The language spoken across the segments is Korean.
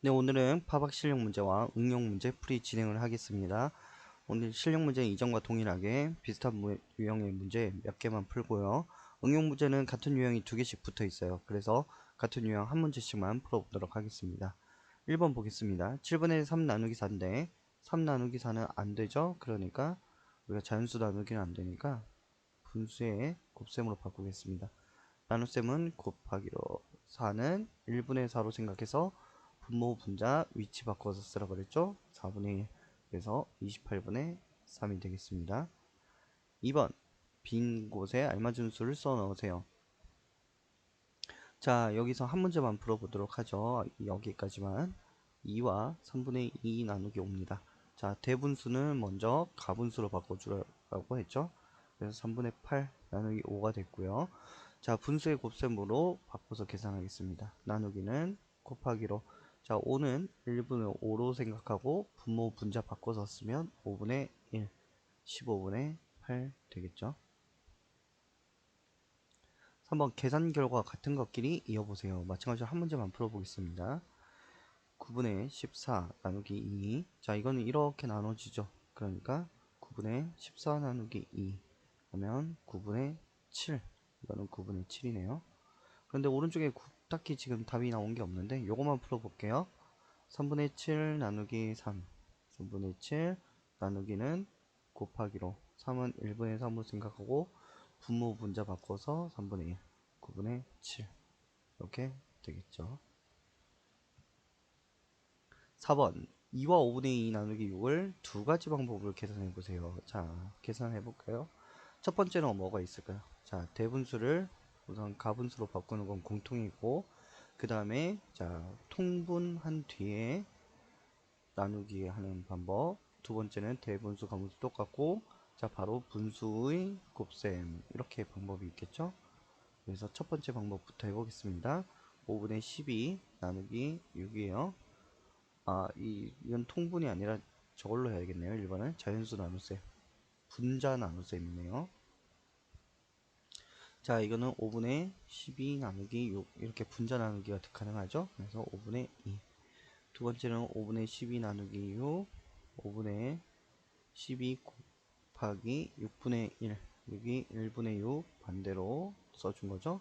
네, 오늘은 파박 실력 문제와 응용 문제 풀이 진행을 하겠습니다. 오늘 실력 문제는 이전과 동일하게 비슷한 유형의 문제 몇 개만 풀고요. 응용 문제는 같은 유형이 두 개씩 붙어 있어요. 그래서 같은 유형 한 문제씩만 풀어보도록 하겠습니다. 1번 보겠습니다. 7분의 3 나누기 4인데 3 나누기 4는 안 되죠? 그러니까 우리가 자연수 나누기는 안 되니까 분수의 곱셈으로 바꾸겠습니다. 나눗셈은 곱하기로 4는 1분의 4로 생각해서 분모 분자 위치 바꿔서 쓰라 그랬죠? 4분의 1 그래서 28분의 3이 되겠습니다. 2번 빈 곳에 알맞은 수를 써 넣으세요. 자, 여기서 한 문제만 풀어보도록 하죠. 여기까지만. 2와 3분의 2 나누기 5입니다. 자, 대분수는 먼저 가분수로 바꿔주라고 했죠. 그래서 3분의 8 나누기 5가 됐고요. 자, 분수의 곱셈으로 바꿔서 계산하겠습니다. 나누기는 곱하기로. 자, 5는 1분의 5로 생각하고 분모 분자 바꿔서 쓰면 5분의 1, 15분의 8 되겠죠. 3번 계산 결과 같은 것끼리 이어보세요. 마찬가지로 한 문제만 풀어보겠습니다. 9분의 14 나누기 2. 자, 이거는 이렇게 나눠지죠. 그러니까 9분의 14 나누기 2 하면 9분의 7. 이거는 9분의 7이네요. 그런데 오른쪽에 딱히 지금 답이 나온 게 없는데 요것만 풀어볼게요. 3분의 7 나누기 3. 3분의 7 나누기는 곱하기로 3은 1분의 3으로 생각하고 분모 분자 바꿔서 3분의 1 9분의 7 이렇게 되겠죠. 4번 2와 5분의 2 나누기 6을 두 가지 방법으로 계산해 보세요. 자, 계산해 볼까요? 첫 번째는 뭐가 있을까요? 자, 대분수를 우선 가분수로 바꾸는 건 공통이고, 그 다음에 자, 통분한 뒤에 나누기 하는 방법. 두 번째는 대분수 가분수 똑같고, 자, 바로 분수의 곱셈. 이렇게 방법이 있겠죠? 그래서 첫 번째 방법부터 해보겠습니다. 5분의 12 나누기 6이에요. 이건 통분이 아니라 저걸로 해야겠네요. 1번은 자연수 나눗셈, 분자 나눗셈이네요. 자, 이거는 5분의 12 나누기 6 이렇게 분자 나누기가 가능하죠. 그래서 5분의 2. 두 번째는 5분의 12 나누기 6 5분의 12 곱하기 6분의 1 여기 1분의 6 반대로 써준 거죠.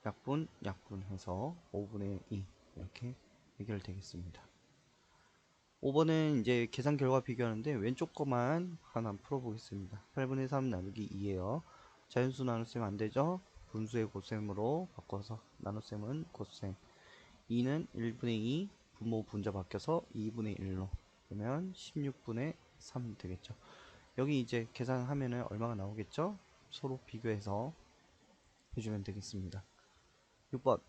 약분 약분해서 5분의 2 이렇게 해결되겠습니다. 5번은 이제 계산 결과 비교하는데 왼쪽 거만 하나 풀어보겠습니다. 8분의 3 나누기 2에요. 자연수 나눗셈 안되죠? 분수의 곱셈으로 바꿔서 나눗셈은 곱셈. 2는 1분의 2 분모 분자 바뀌어서 2분의 1로 그러면 16분의 3 되겠죠. 여기 이제 계산하면은 얼마가 나오겠죠? 서로 비교해서 해주면 되겠습니다. 6번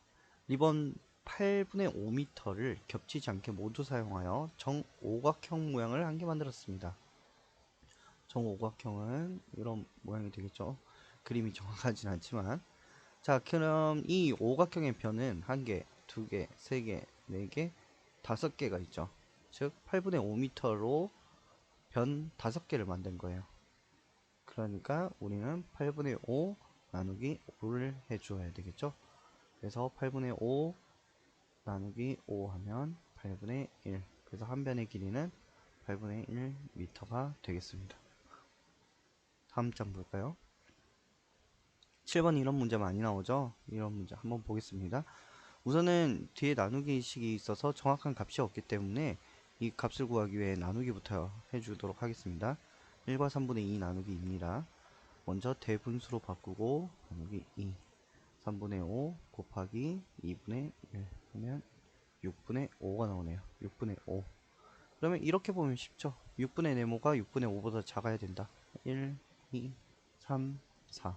리본 8분의 5m를 겹치지 않게 모두 사용하여 정오각형 모양을 한 개 만들었습니다. 정오각형은 이런 모양이 되겠죠. 그림이 정확하진 않지만, 자, 그럼 이 오각형의 변은 한 개, 두 개, 세 개, 네 개, 다섯 개가 있죠. 즉 8분의 5m로 변 5개를 만든 거예요. 그러니까 우리는 8분의 5 나누기 5를 해줘야 되겠죠. 그래서 8분의 5 나누기 5 하면 8분의 1. 그래서 한 변의 길이는 8분의 1m가 되겠습니다. 다음 장 볼까요? 7번 이런 문제 많이 나오죠? 이런 문제 한번 보겠습니다. 우선은 뒤에 나누기 식이 있어서 정확한 값이 없기 때문에 이 값을 구하기 위해 나누기부터 해주도록 하겠습니다. 1과 3분의 2 나누기입니다. 먼저 대분수로 바꾸고 나누기 2 3분의 5 곱하기 2분의 1 하면 6분의 5가 나오네요. 6분의 5. 그러면 이렇게 보면 쉽죠. 6분의 네모가 6분의 5보다 작아야 된다. 1, 2, 3, 4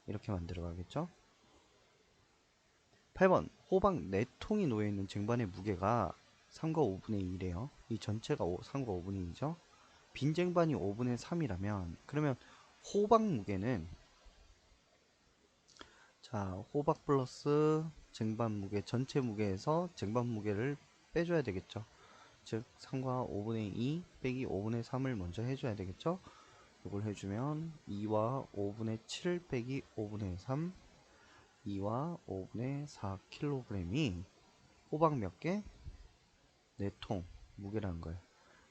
이렇게 만들어 가겠죠. 8번 호박 4통이 놓여있는 쟁반의 무게가 3과 5분의 2래요. 이 전체가 3과 5분의 2죠. 빈 쟁반이 5분의 3이라면 그러면 호박 무게는, 자, 호박 플러스 쟁반 무게 전체 무게에서 쟁반 무게를 빼줘야 되겠죠. 즉 3과 5분의 2 빼기 5분의 3을 먼저 해줘야 되겠죠. 이걸 해주면 2와 5분의 7 빼기 5분의 3 2와 5분의 4kg이 호박 몇 개? 4통 무게라는 거예요.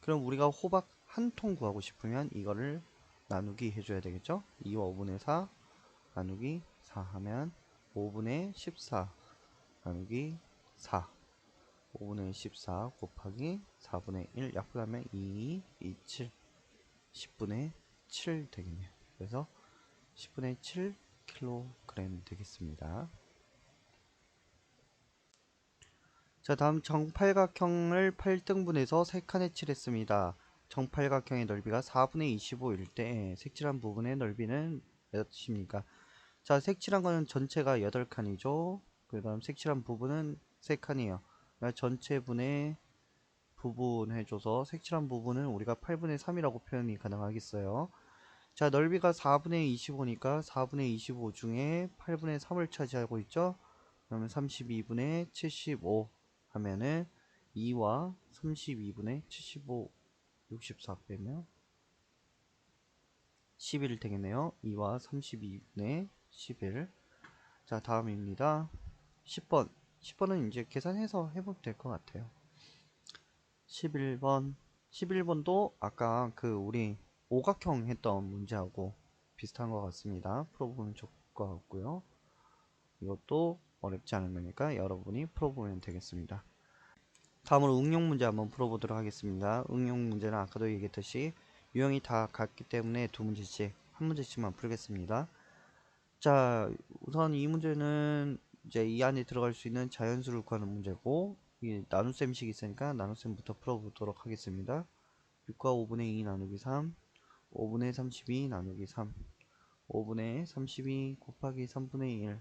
그럼 우리가 호박 한 통 구하고 싶으면 이거를 나누기 해줘야 되겠죠? 2와 5분의 4 나누기 4 하면 5분의 14 나누기 4 5분의 14 곱하기 4분의 1 약분하면 2, 7 10분의 7 되겠네요. 그래서 10분의 7kg 되겠습니다. 자, 다음 정팔각형을 8등분해서 3칸에 칠했습니다. 정팔각형의 넓이가 4분의 25일 때 색칠한 부분의 넓이는 몇입니까? 자, 색칠한 거는 전체가 8칸이죠. 그 다음 색칠한 부분은 3칸이에요. 전체 분의 부분 해줘서 색칠한 부분은 우리가 8분의 3이라고 표현이 가능하겠어요. 자, 넓이가 4분의 25니까 4분의 25 중에 8분의 3을 차지하고 있죠. 그러면 32분의 75 하면은 2와 32분의 75 64 빼면 11 되겠네요. 2와 32분의 11. 자, 다음입니다. 10번. 10번은 이제 계산해서 해보면 될 것 같아요. 11번. 11번도 아까 그 우리 오각형 했던 문제하고 비슷한 것 같습니다. 풀어보면 좋을 것 같고요. 이것도 어렵지 않은 거니까 여러분이 풀어보면 되겠습니다. 다음으로 응용 문제 한번 풀어보도록 하겠습니다. 응용 문제는 아까도 얘기했듯이 유형이 다 같기 때문에 두 문제씩, 한 문제씩만 풀겠습니다. 자, 우선 이 문제는 이제 이 안에 들어갈 수 있는 자연수를 구하는 문제고, 이 나눗셈식이 있으니까 나눗셈부터 풀어보도록 하겠습니다. 6과 5분의 2 나누기 3, 5분의 32 나누기 3, 5분의 32 곱하기 3분의 1,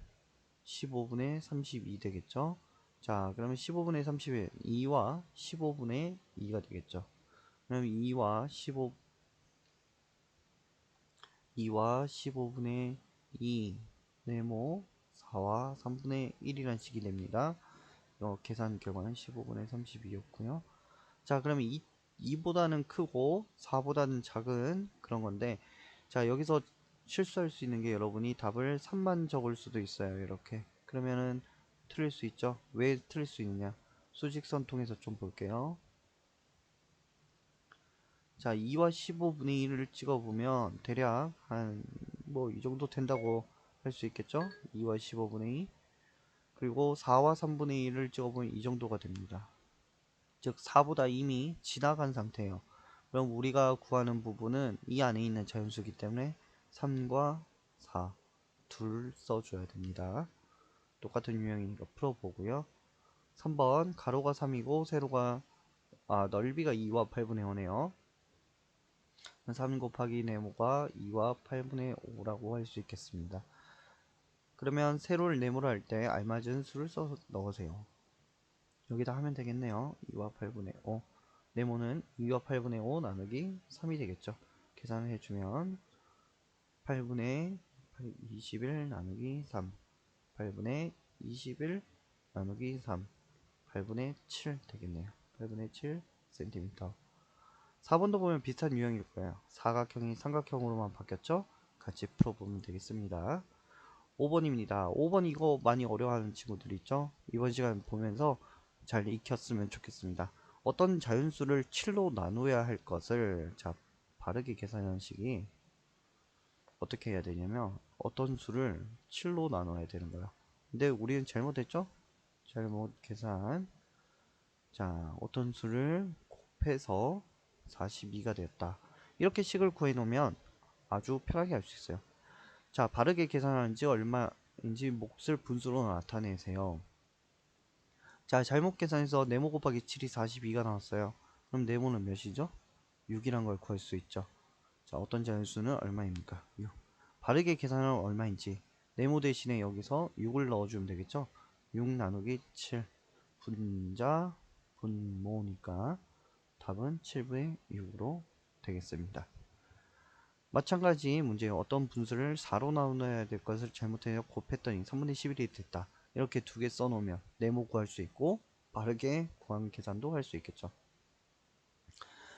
15분의 32 되겠죠. 자, 그러면 15분의 31, 2와 15분의 2가 되겠죠. 그럼 2와 15분의 2 네모 4와 3분의 1이란 식이 됩니다. 계산 결과는 15분의 32였고요. 자, 그러면 2보다는 크고 4보다는 작은 그런 건데, 자, 여기서 실수할 수 있는 게 여러분이 답을 3만 적을 수도 있어요. 이렇게. 그러면은 틀릴 수 있죠. 왜 틀릴 수 있느냐? 수직선 통해서 좀 볼게요. 자, 2와 15분의 1을 찍어보면 대략 한 뭐 이 정도 된다고 할 수 있겠죠? 2와 15분의 2. 그리고 4와 3분의 1을 찍어보면 이 정도가 됩니다. 즉 4보다 이미 지나간 상태예요. 그럼 우리가 구하는 부분은 이 안에 있는 자연수이기 때문에 3과 4 둘 써줘야 됩니다. 똑같은 유형이니까 풀어보고요. 3번 가로가 3이고 세로가 넓이가 2와 8분의 5네요. 3 곱하기 네모가 2와 8분의 5라고 할 수 있겠습니다. 그러면 세로를 네모로 할 때 알맞은 수를 써서 넣으세요. 여기다 하면 되겠네요. 2와 8분의 5. 네모는 2와 8분의 5 나누기 3이 되겠죠. 계산을 해주면 8분의 21 나누기 3, 8분의 21 나누기 3, 8분의 7 되겠네요. 8분의 7cm. 4번도 보면 비슷한 유형일 거예요. 사각형이 삼각형으로만 바뀌었죠? 같이 풀어보면 되겠습니다. 5번입니다. 5번 이거 많이 어려워하는 친구들 있죠? 이번 시간 보면서 잘 익혔으면 좋겠습니다. 어떤 자연수를 7로 나누어야 할 것을 바르게 계산하는 식이 어떻게 해야 되냐면 어떤 수를 7로 나눠야 되는 거예요. 근데 우리는 잘못했죠? 잘못 계산. 자, 어떤 수를 곱해서 42가 되었다. 이렇게 식을 구해 놓으면 아주 편하게 할 수 있어요. 자, 바르게 계산하는지 얼마인지 몫을 분수로 나타내세요. 자, 잘못 계산해서 네모 곱하기 7이 42가 나왔어요. 그럼 네모는 몇이죠? 6이란 걸 구할 수 있죠. 자, 어떤 자연수는 얼마입니까? 6. 바르게 계산하면 얼마인지 네모 대신에 여기서 6을 넣어주면 되겠죠? 6 나누기 7 분자 분모니까 답은 7분의 6으로 되겠습니다. 마찬가지 문제에 어떤 분수를 4로 나눠야 될 것을 잘못해서 곱했더니 3분의 11이 됐다. 이렇게 두 개 써놓으면 네모 구할 수 있고 빠르게 구하는 계산도 할 수 있겠죠.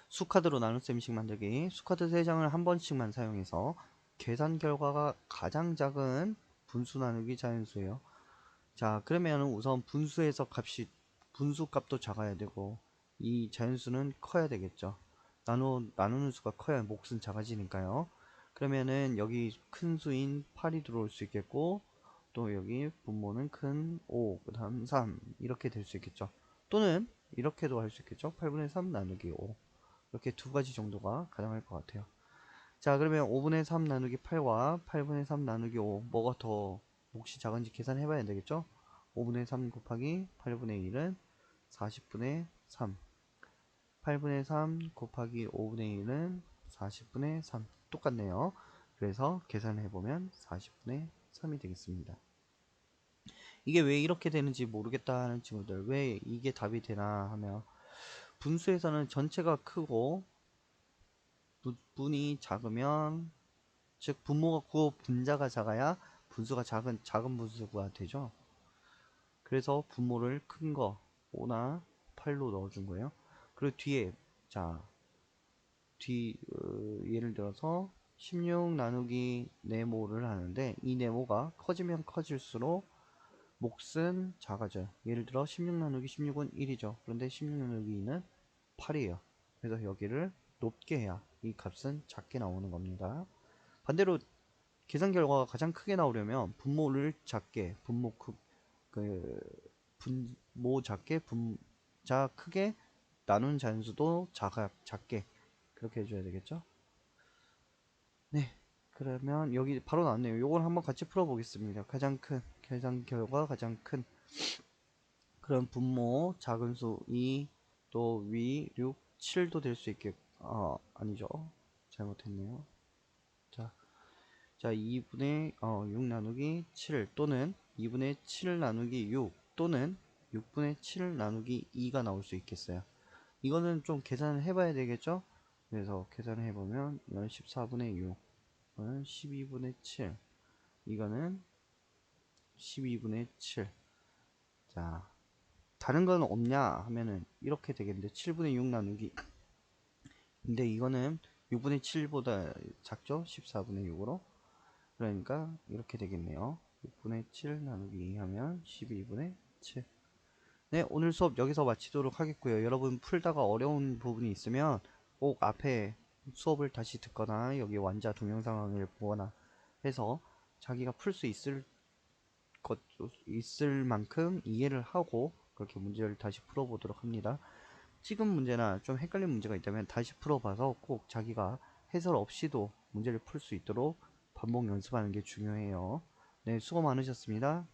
수카드로 나눗셈식 만들기. 수카드 3장을 한 번씩만 사용해서 계산 결과가 가장 작은 분수 나누기 자연수예요. 자, 그러면 우선 분수에서 분수 값도 작아야 되고 이 자연수는 커야 되겠죠. 나누는 수가 커야 몫은 작아지니까요. 그러면은 여기 큰 수인 8이 들어올 수 있겠고, 또 여기 분모는 큰 5, 그 다음 3 이렇게 될 수 있겠죠. 또는 이렇게도 할 수 있겠죠. 8분의 3 나누기 5. 이렇게 두 가지 정도가 가능할 것 같아요. 자, 그러면 5분의 3 나누기 8과 8분의 3 나누기 5 뭐가 더 몫이 작은지 계산해 봐야 되겠죠. 5분의 3 곱하기 8분의 1은 40분의 3, 8분의 3 곱하기 5분의 1은 40분의 3 똑같네요. 그래서 계산해 보면 40분의 3이 되겠습니다. 이게 왜 이렇게 되는지 모르겠다 하는 친구들, 왜 이게 답이 되나 하면, 분수에서는 전체가 크고 분이 작으면, 즉 분모가 크고 분자가 작아야 분수가 작은 분수가 되죠. 그래서 분모를 큰 거 5나 8로 넣어준 거예요. 그리고 뒤에, 자, 예를 들어서 16 나누기 네모를 하는데, 이 네모가 커지면 커질수록 몫은 작아져요. 예를 들어 16 나누기 16은 1이죠. 그런데 16 나누기 2는 8이에요. 그래서 여기를 높게 해야 이 값은 작게 나오는 겁니다. 반대로 계산 결과가 가장 크게 나오려면 분모를 작게, 그 분모 작게, 분자 크게, 나눈 잔수도 작게 그렇게 해줘야 되겠죠. 네, 그러면 여기 바로 나왔네요. 요걸 한번 같이 풀어보겠습니다. 가장 큰 계산 결과 가장 큰, 그럼 분모 작은 수 2, 또 위 6, 7도 될 수 있겠, 아니죠. 잘못했네요. 자, 2분의 6 나누기 7 또는 2분의 7 나누기 6 또는 6분의 7 나누기 2가 나올 수 있겠어요. 이거는 좀 계산을 해봐야 되겠죠? 그래서 계산을 해보면 이거는 14분의 6, 이거는 12분의 7, 이거는 12분의 7. 자, 다른 건 없냐 하면은 이렇게 되겠는데 7분의 6 나누기, 근데 이거는 6분의 7보다 작죠? 14분의 6으로. 그러니까 이렇게 되겠네요. 6분의 7 나누기 2 하면 12분의 7. 네, 오늘 수업 여기서 마치도록 하겠고요. 여러분 풀다가 어려운 부분이 있으면 꼭 앞에 수업을 다시 듣거나 여기 완자 동영상을 보거나 해서 자기가 풀 수 있을 만큼 이해를 하고 그렇게 문제를 다시 풀어보도록 합니다. 지금 문제나 좀 헷갈린 문제가 있다면 다시 풀어봐서 꼭 자기가 해설 없이도 문제를 풀 수 있도록 반복 연습하는 게 중요해요. 네, 수고 많으셨습니다.